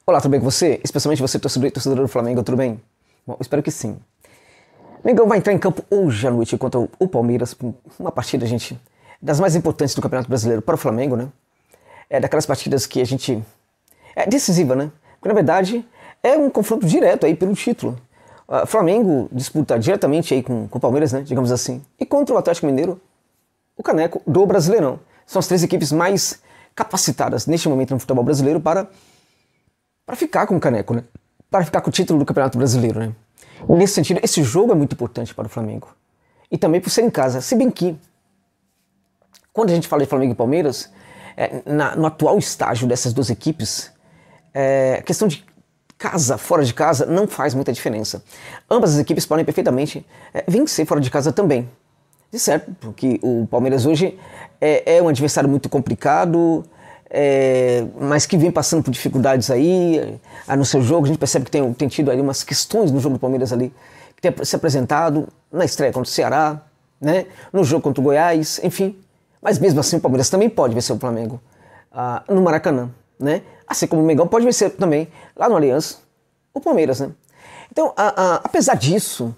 Olá, tudo bem com você? Especialmente você, torcedor do Flamengo, tudo bem? Bom, espero que sim. O Mengão vai entrar em campo hoje à noite contra o Palmeiras, uma partida, gente, das mais importantes do Campeonato Brasileiro para o Flamengo, né? É daquelas partidas que a gente... é decisiva, né? Porque, na verdade, é um confronto direto aí pelo título. O Flamengo disputa diretamente aí com o Palmeiras, né? Digamos assim. E contra o Atlético Mineiro, o caneco do Brasileirão. São as três equipes mais capacitadas neste momento no futebol brasileiro para ficar com o caneco, né? Para ficar com o título do Campeonato Brasileiro, né? E nesse sentido, esse jogo é muito importante para o Flamengo. E também por ser em casa. Se bem que, quando a gente fala de Flamengo e Palmeiras, no atual estágio dessas duas equipes, a questão de casa, fora de casa, não faz muita diferença. Ambas as equipes podem perfeitamente vencer fora de casa também. De certo, porque o Palmeiras hoje é um adversário muito complicado, mas que vem passando por dificuldades aí no seu jogo. A gente percebe que tem tido aí umas questões no jogo do Palmeiras ali, que tem se apresentado na estreia contra o Ceará, né, no jogo contra o Goiás, enfim. Mas mesmo assim o Palmeiras também pode vencer o Flamengo no Maracanã, né? Assim como o Mengão pode vencer também lá no Allianz o Palmeiras, né? Então, apesar disso,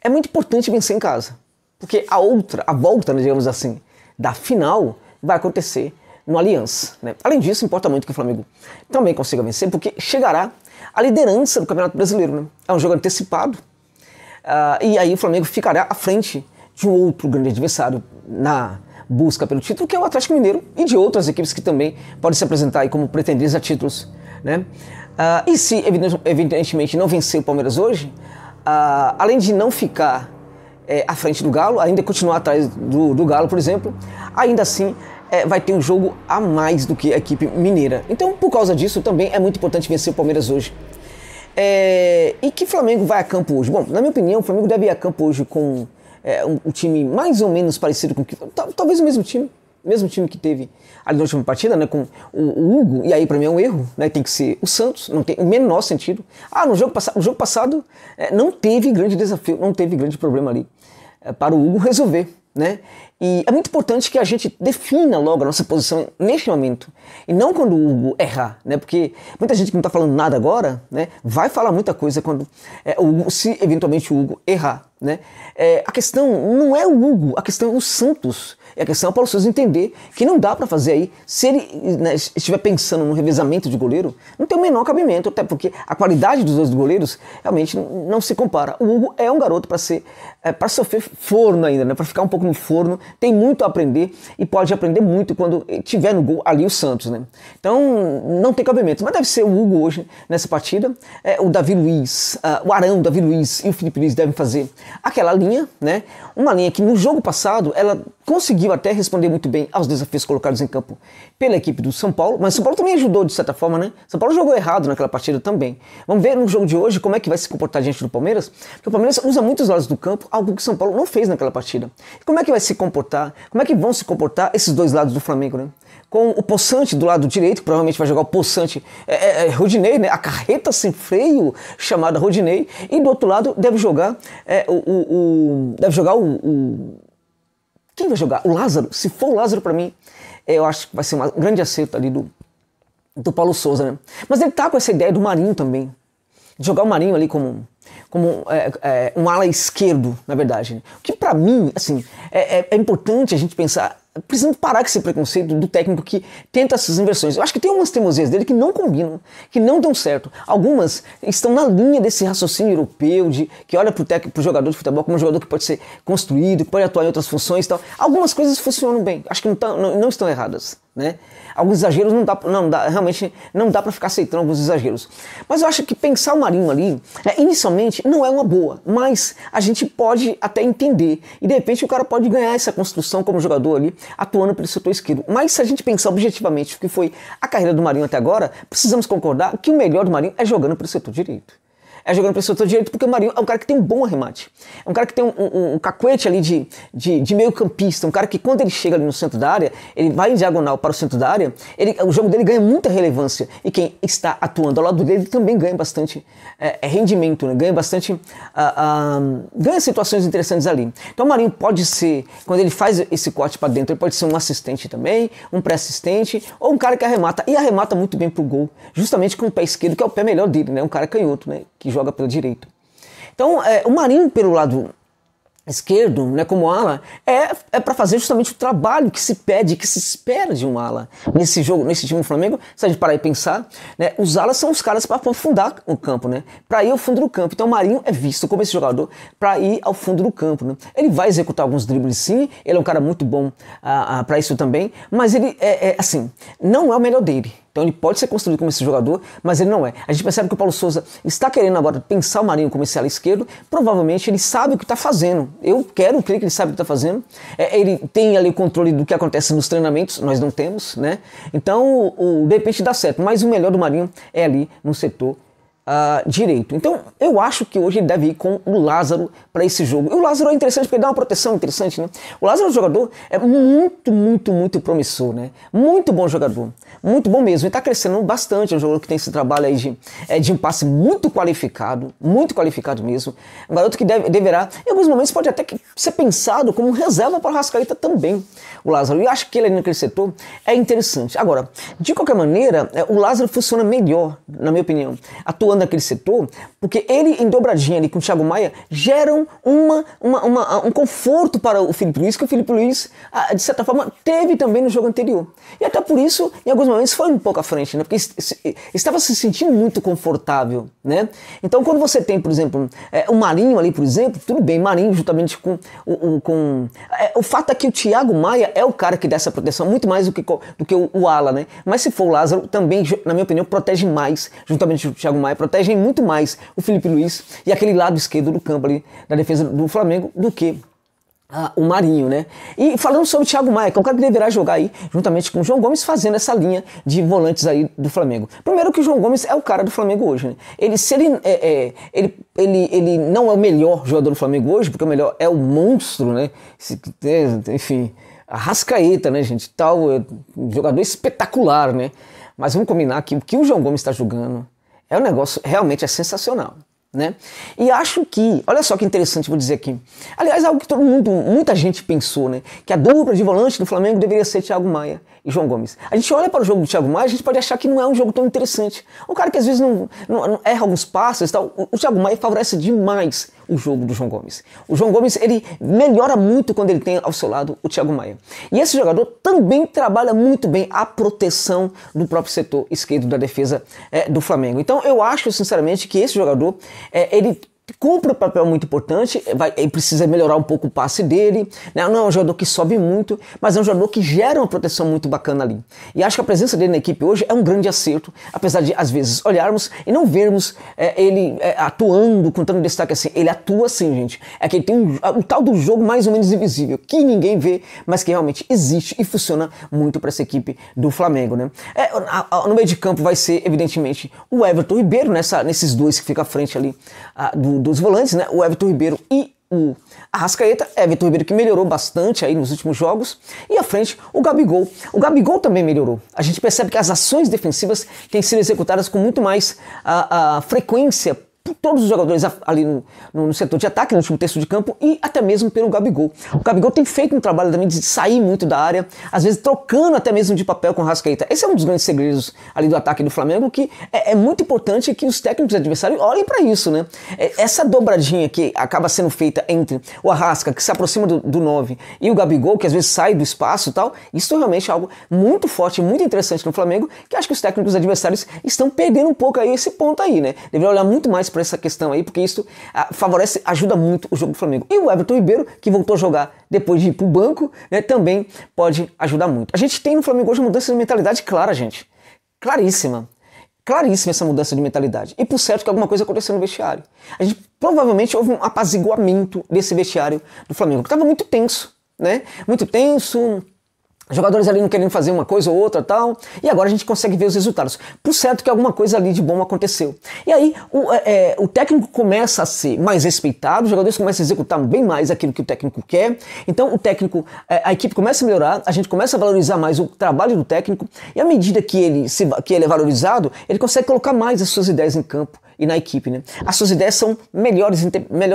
é muito importante vencer em casa, porque a volta, né, digamos assim, da final vai acontecer no Allianz, né? Além disso, importa muito que o Flamengo também consiga vencer, porque chegará à liderança do Campeonato Brasileiro, né? É um jogo antecipado, e aí o Flamengo ficará à frente de um outro grande adversário na busca pelo título, que é o Atlético Mineiro, e de outras equipes que também podem se apresentar aí como pretendentes a títulos, né? E se evidentemente não vencer o Palmeiras hoje, além de não ficar à frente do Galo, ainda continuar atrás do Galo, por exemplo, ainda assim vai ter um jogo a mais do que a equipe mineira. Então, por causa disso, também é muito importante vencer o Palmeiras hoje. E que Flamengo vai a campo hoje? Bom, na minha opinião, o Flamengo deve ir a campo hoje com um time mais ou menos parecido com talvez o mesmo time que teve ali na última partida, né, com o Hugo, e aí pra mim é um erro, né, tem que ser o Santos, não tem o menor sentido. No jogo passado não teve grande desafio, não teve grande problema ali para o Hugo resolver, né? E é muito importante que a gente defina logo a nossa posição neste momento, e não quando o Hugo errar, né? Porque muita gente que não está falando nada agora, né, vai falar muita coisa quando se eventualmente o Hugo errar, né? A questão não é o Hugo, a questão é o Santos. A questão é o Paulo Sousa entender que não dá para fazer aí, se ele, né, estiver pensando no revezamento de goleiro, não tem o menor cabimento, até porque a qualidade dos dois goleiros realmente não se compara. O Hugo é um garoto para sofrer forno ainda, né, para ficar um pouco no forno, tem muito a aprender e pode aprender muito quando tiver no gol ali o Santos, né? Então não tem cabimento, mas deve ser o Hugo hoje nessa partida. O Davi Luiz, o Arão, o Davi Luiz e o Felipe Luiz devem fazer aquela linha, né? Uma linha que no jogo passado ela conseguiu até responder muito bem aos desafios colocados em campo pela equipe do São Paulo, mas o São Paulo também ajudou de certa forma, né? São Paulo jogou errado naquela partida também. Vamos ver no jogo de hoje como é que vai se comportar diante do Palmeiras, porque o Palmeiras usa muitos lados do campo, algo que o São Paulo não fez naquela partida. E como é que vai se comportar? Como é que vão se comportar esses dois lados do Flamengo, né? Com o Poçante do lado direito, que provavelmente vai jogar o Poçante, Rodinei, né? A carreta sem freio chamada Rodinei, e do outro lado deve jogar quem vai jogar? O Lázaro. Se for o Lázaro, para mim, eu acho que vai ser um grande acerto ali do Paulo Sousa, né? Mas ele tá com essa ideia do Marinho também, de jogar o Marinho ali como um ala esquerdo, na verdade, né? O que para mim, assim, é importante a gente pensar, precisamos parar com esse preconceito do técnico que tenta essas inversões. Eu acho que tem umas teimosias dele que não combinam, que não dão certo. Algumas estão na linha desse raciocínio europeu, que olha pro jogador de futebol como um jogador que pode ser construído, que pode atuar em outras funções e tal. Algumas coisas funcionam bem, acho que não estão erradas, né? Alguns exageros realmente não dá para ficar aceitando alguns exageros. Mas eu acho que pensar o Marinho ali, inicialmente, não é uma boa, mas a gente pode até entender. E de repente o cara pode ganhar essa construção como jogador ali, atuando pelo setor esquerdo. Mas se a gente pensar objetivamente o que foi a carreira do Marinho até agora, precisamos concordar que o melhor do Marinho é jogando pelo setor direito. é jogando para esse setor direito, porque o Marinho é um cara que tem um bom arremate. É um cara que tem um cacuete ali de meio campista, um cara que quando ele chega ali no centro da área, ele vai em diagonal para o centro da área, o jogo dele ganha muita relevância. E quem está atuando ao lado dele também ganha bastante rendimento, né? Ganha bastante... ganha situações interessantes ali. Então o Marinho pode ser, quando ele faz esse corte para dentro, ele pode ser um assistente também, um pré-assistente, ou um cara que arremata, e arremata muito bem pro gol, justamente com o pé esquerdo, que é o pé melhor dele, né? Um cara canhoto, né? Que joga pelo direito. Então, o Marinho pelo lado esquerdo, né, como ala, é para fazer justamente o trabalho que se pede, que se espera de um ala. Nesse jogo, nesse time do Flamengo, se a gente parar e pensar, né, os alas são os caras para aprofundar o campo, né, para ir ao fundo do campo. Então o Marinho é visto como esse jogador para ir ao fundo do campo, né. Ele vai executar alguns dribles sim, ele é um cara muito bom para isso também, mas ele assim, não é o melhor dele. Então ele pode ser construído como esse jogador, mas ele não é. A gente percebe que o Paulo Souza está querendo agora pensar o Marinho como esse ala esquerdo. Provavelmente ele sabe o que está fazendo. Eu quero crer que ele sabe o que está fazendo. Ele tem ali o controle do que acontece nos treinamentos, nós não temos, né? Então, de repente dá certo. Mas o melhor do Marinho é ali no setor direito. Então eu acho que hoje ele deve ir com o Lázaro para esse jogo. E o Lázaro é interessante porque ele dá uma proteção interessante, né? O Lázaro é um jogador muito promissor, né? Muito bom jogador, muito bom mesmo. Ele está crescendo bastante, é um jogador que tem esse trabalho aí de um passe muito qualificado mesmo. Um garoto que deverá, em alguns momentos pode até ser pensado como reserva para o Arrascaeta também, o Lázaro. E eu acho que ele ali naquele setor é interessante. Agora, de qualquer maneira, o Lázaro funciona melhor, na minha opinião, atuando naquele setor, porque ele em dobradinha ali com o Thiago Maia geram um conforto para o Filipe Luís, que o Filipe Luís, de certa forma, teve também no jogo anterior. E até por isso, em alguns momentos, foi um pouco à frente, né? Porque estava se sentindo muito confortável, né? Então, quando você tem, por exemplo, o Marinho ali, por exemplo, tudo bem, Marinho juntamente com o fato é que o Thiago Maia é o cara que dá essa proteção muito mais do que o ala, né? Mas se for o Lázaro, também, na minha opinião, protege mais, juntamente com o Thiago Maia, protegem muito mais o Filipe Luís e aquele lado esquerdo do campo ali da defesa do Flamengo do que o Marinho, né? E falando sobre o Thiago Maia, que é um cara que deverá jogar aí juntamente com o João Gomes, fazendo essa linha de volantes aí do Flamengo. Primeiro que o João Gomes é o cara do Flamengo hoje, né? Ele não é o melhor jogador do Flamengo hoje, porque o melhor é o monstro, né? Enfim, Arrascaeta, né, gente? Um jogador espetacular, né? Mas vamos combinar que o que o João Gomes está jogando é um negócio realmente sensacional, né? E acho que, olha só que interessante, vou dizer aqui. Aliás, algo que muita gente pensou, né? Que a dupla de volante do Flamengo deveria ser Thiago Maia e João Gomes. A gente olha para o jogo do Thiago Maia, a gente pode achar que não é um jogo tão interessante. Um cara que às vezes não erra alguns passes e tal. O Thiago Maia favorece demais o jogo do João Gomes. O João Gomes, ele melhora muito quando ele tem ao seu lado o Thiago Maia. E esse jogador também trabalha muito bem a proteção do próprio setor esquerdo da defesa do Flamengo. Então eu acho, sinceramente, que esse jogador, ele cumpre um papel muito importante, ele precisa melhorar um pouco o passe dele, né? Não é um jogador que sobe muito, mas é um jogador que gera uma proteção muito bacana ali. E acho que a presença dele na equipe hoje é um grande acerto, apesar de às vezes olharmos e não vermos ele atuando com tanto destaque assim. Ele atua assim, gente. É que ele tem o tal do jogo mais ou menos invisível, que ninguém vê, mas que realmente existe e funciona muito para essa equipe do Flamengo, né? No meio de campo vai ser, evidentemente, o Everton Ribeiro, nesses dois que ficam à frente ali dos volantes, né? O Everton Ribeiro e o Arrascaeta. Everton Ribeiro que melhorou bastante aí nos últimos jogos. E à frente, o Gabigol. O Gabigol também melhorou. A gente percebe que as ações defensivas têm sido executadas com muito mais frequência por todos os jogadores ali no setor de ataque, no último terço de campo, e até mesmo pelo Gabigol. O Gabigol tem feito um trabalho também de sair muito da área, às vezes trocando até mesmo de papel com o Arrascaeta. Esse é um dos grandes segredos ali do ataque do Flamengo, que é muito importante que os técnicos adversários olhem para isso, né? Essa dobradinha que acaba sendo feita entre o Arrasca, que se aproxima do 9, e o Gabigol, que às vezes sai do espaço e tal, isso realmente é algo muito forte, muito interessante no Flamengo, que acho que os técnicos adversários estão perdendo um pouco aí esse ponto aí, né? Deveriam olhar muito mais para essa questão aí, porque isso ajuda muito o jogo do Flamengo. E o Everton Ribeiro, que voltou a jogar depois de ir pro banco, né, também pode ajudar muito. A gente tem no Flamengo hoje uma mudança de mentalidade clara, gente. Claríssima. Claríssima essa mudança de mentalidade. E por certo que alguma coisa aconteceu no vestiário. A gente provavelmente houve um apaziguamento desse vestiário do Flamengo, que estava muito tenso, né? Muito tenso. Jogadores ali não querendo fazer uma coisa ou outra tal, e agora a gente consegue ver os resultados. Por certo que alguma coisa ali de bom aconteceu. E aí o técnico começa a ser mais respeitado, os jogadores começam a executar bem mais aquilo que o técnico quer. Então o técnico, a equipe começa a melhorar, a gente começa a valorizar mais o trabalho do técnico, e à medida que ele é valorizado, ele consegue colocar mais as suas ideias em campo e na equipe, né? As suas ideias são melhor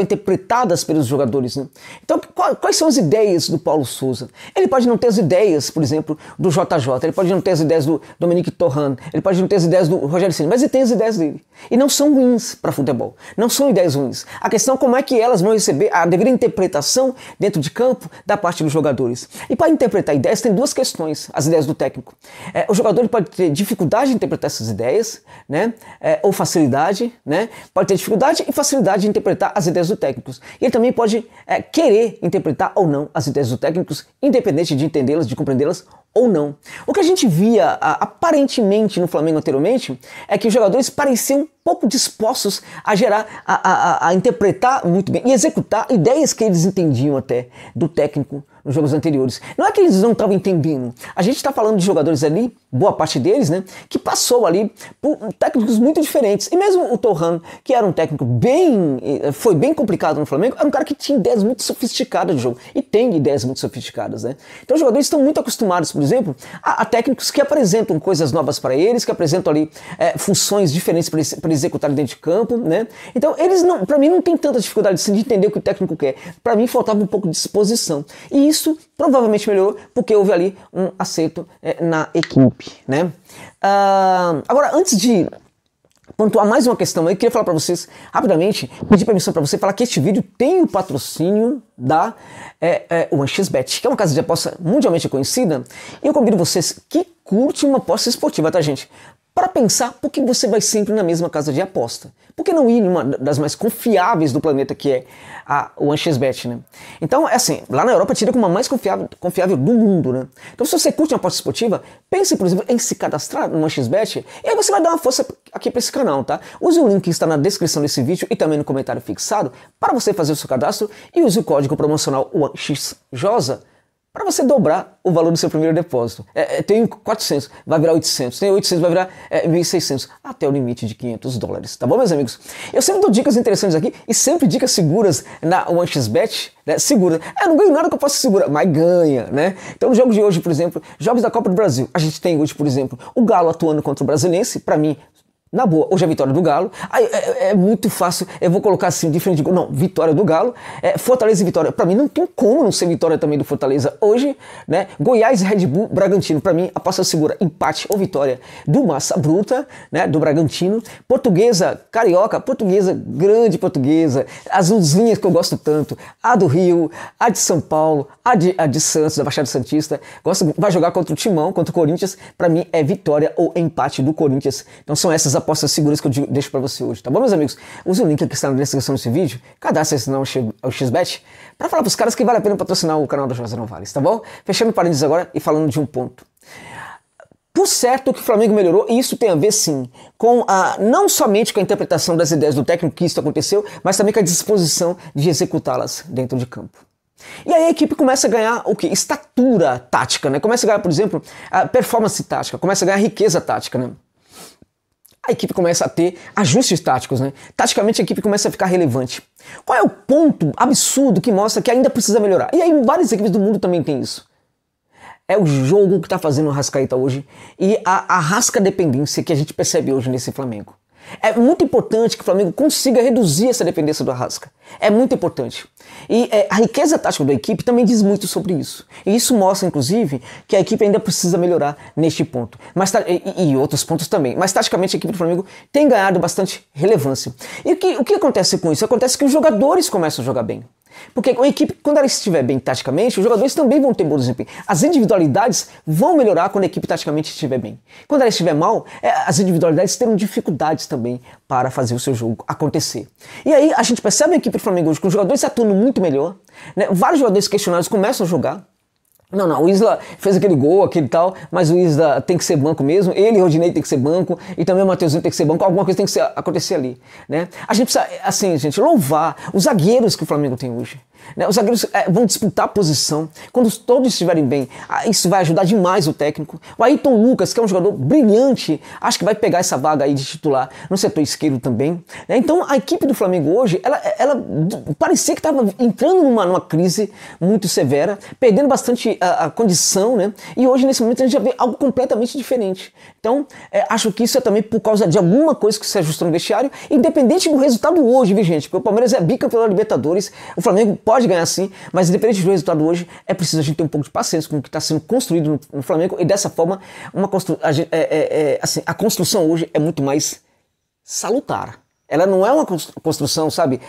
interpretadas pelos jogadores, né? Então, quais são as ideias do Paulo Souza? Ele pode não ter as ideias, por exemplo, do JJ, ele pode não ter as ideias do Dominique Torrent, ele pode não ter as ideias do Rogério Ceni, mas ele tem as ideias dele. E não são ruins para futebol, não são ideias ruins. A questão é como é que elas vão receber a devida interpretação dentro de campo da parte dos jogadores. E para interpretar ideias tem duas questões, as ideias do técnico. O jogador pode ter dificuldade de interpretar essas ideias, né? Ou facilidade, né? Pode ter dificuldade e facilidade de interpretar as ideias do técnico. E ele também pode querer interpretar ou não as ideias do técnico, independente de entendê-las, de compreendê-las ou não. O que a gente via aparentemente no Flamengo anteriormente é que os jogadores pareciam pouco dispostos a gerar, a interpretar muito bem e executar ideias que eles entendiam até do técnico nos jogos anteriores. Não é que eles não estavam entendendo. A gente está falando de jogadores ali, boa parte deles, né, que passou ali por técnicos muito diferentes. E mesmo o Torrent, que era um técnico foi bem complicado no Flamengo, era um cara que tinha ideias muito sofisticadas de jogo. E tem ideias muito sofisticadas, né? Então os jogadores estão muito acostumados, por exemplo, a técnicos que apresentam coisas novas para eles, que apresentam ali funções diferentes para eles executarem dentro de campo, né? Então eles não, para mim não tem tanta dificuldade assim, de entender o que o técnico quer. Para mim faltava um pouco de disposição. E isso provavelmente melhorou porque houve ali um acerto na equipe, né? Agora, antes de pontuar mais uma questão aí, eu queria falar para vocês rapidamente, pedir permissão para você falar que este vídeo tem o patrocínio da 1xBet, que é uma casa de aposta mundialmente conhecida, e eu convido vocês que curtem uma aposta esportiva, tá, gente? Para pensar por que você vai sempre na mesma casa de aposta. Por que não ir em uma das mais confiáveis do planeta, que é a 1xBet, né? Então, assim, lá na Europa tira como a mais confiável do mundo, né? Então, se você curte uma aposta esportiva, pense, por exemplo, em se cadastrar no 1xBet, e aí você vai dar uma força aqui para esse canal, tá? Use o link que está na descrição desse vídeo e também no comentário fixado para você fazer o seu cadastro e use o código promocional 1xJosa para você dobrar o valor do seu primeiro depósito. Tem 400, vai virar 800, tem 800, vai virar 1.600, até o limite de $500, tá bom, meus amigos? Eu sempre dou dicas interessantes aqui e sempre dicas seguras na 1xBet, né? Segura. Eu não ganho nada que eu possa segurar, mas ganha, né? Então, nos jogos de hoje, por exemplo, jogos da Copa do Brasil, a gente tem hoje, por exemplo, o Galo atuando contra o Brasiliense, para mim, na boa, hoje é a vitória do Galo. É muito fácil, eu vou colocar assim, diferente de gol. Não, vitória do Galo. Fortaleza e Vitória. Pra mim não tem como não ser vitória também do Fortaleza hoje, né? Goiás e Red Bull, Bragantino. Pra mim, aposta segura, empate ou vitória do Massa Bruta, né? Do Bragantino. Portuguesa, Carioca, Portuguesa, grande Portuguesa. As luzinhas que eu gosto tanto. A do Rio, a de São Paulo, a de Santos, da Baixada Santista. Vai jogar contra o Timão, contra o Corinthians. Pra mim é vitória ou empate do Corinthians. Então são essas apostas seguras que eu deixo para você hoje, tá bom, meus amigos? Use o link que está na descrição desse vídeo, cadastre-se no XBet, para falar para os caras que vale a pena patrocinar o canal da José Novales, tá bom? Fechando parênteses agora e falando de um ponto. Por certo que o Flamengo melhorou, e isso tem a ver sim com não somente com a interpretação das ideias do técnico, que isso aconteceu, mas também com a disposição de executá-las dentro de campo. E aí a equipe começa a ganhar o quê? Estatura tática, né? Começa a ganhar, por exemplo, a performance tática, começa a ganhar riqueza tática, né? A equipe começa a ter ajustes táticos, né? Taticamente a equipe começa a ficar relevante. Qual é o ponto absurdo que mostra que ainda precisa melhorar? E aí várias equipes do mundo também tem isso. É o jogo que está fazendo o Arrascaeta hoje e a rasca dependência que a gente percebe hoje nesse Flamengo. É muito importante que o Flamengo consiga reduzir essa dependência do Arrasca. É muito importante. E a riqueza tática da equipe também diz muito sobre isso. E isso mostra, inclusive, que a equipe ainda precisa melhorar neste ponto. E outros pontos também. Mas, taticamente, a equipe do Flamengo tem ganhado bastante relevância. E o que acontece com isso? Acontece que os jogadores começam a jogar bem. Porque a equipe, quando ela estiver bem taticamente, os jogadores também vão ter bom desempenho. As individualidades vão melhorar quando a equipe taticamente estiver bem. Quando ela estiver mal, as individualidades terão dificuldades também para fazer o seu jogo acontecer. E aí a gente percebe a equipe do Flamengo hoje com os jogadores atuando muito melhor, né? Vários jogadores questionados começam a jogar. Não, o Isla fez aquele gol, aquele tal, mas o Isla tem que ser banco mesmo, ele e o Rodinei tem que ser banco, e também o Mateuzinho tem que ser banco, alguma coisa tem que acontecer ali, né? A gente precisa, assim, gente, louvar os zagueiros que o Flamengo tem hoje. Né? Os zagueiros vão disputar a posição. Quando todos estiverem bem, isso vai ajudar demais o técnico. O Ayrton Lucas, que é um jogador brilhante, acho que vai pegar essa vaga aí de titular no setor esquerdo também. Né? Então a equipe do Flamengo hoje, ela parecia que estava entrando numa crise muito severa, perdendo bastante a condição, né? E hoje, nesse momento, a gente já vê algo completamente diferente. Então, acho que isso é também por causa de alguma coisa que se ajustou no vestiário, independente do resultado hoje, viu, gente? Porque o Palmeiras é bicampeão da Libertadores, o Flamengo pode ganhar sim, mas independente do resultado hoje, é preciso a gente ter um pouco de paciência com o que está sendo construído no Flamengo, e dessa forma, a construção hoje é muito mais salutar. Ela não é uma construção, sabe,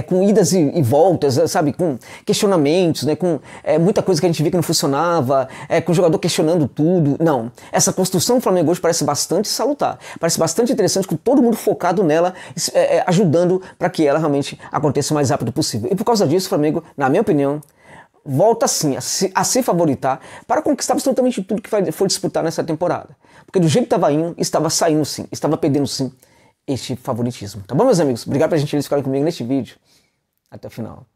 com idas e voltas, sabe, com questionamentos, né, com muita coisa que a gente vê que não funcionava, com o jogador questionando tudo. Não, essa construção do Flamengo hoje parece bastante salutar, parece bastante interessante, com todo mundo focado nela, ajudando para que ela realmente aconteça o mais rápido possível. E por causa disso, o Flamengo, na minha opinião, volta sim a se favoritar para conquistar absolutamente tudo que foi disputar nessa temporada. Porque do jeito que estava indo, estava saindo sim, estava perdendo sim este favoritismo. Tá bom, meus amigos? Obrigado pela gentileza de ficarem comigo neste vídeo. Até o final.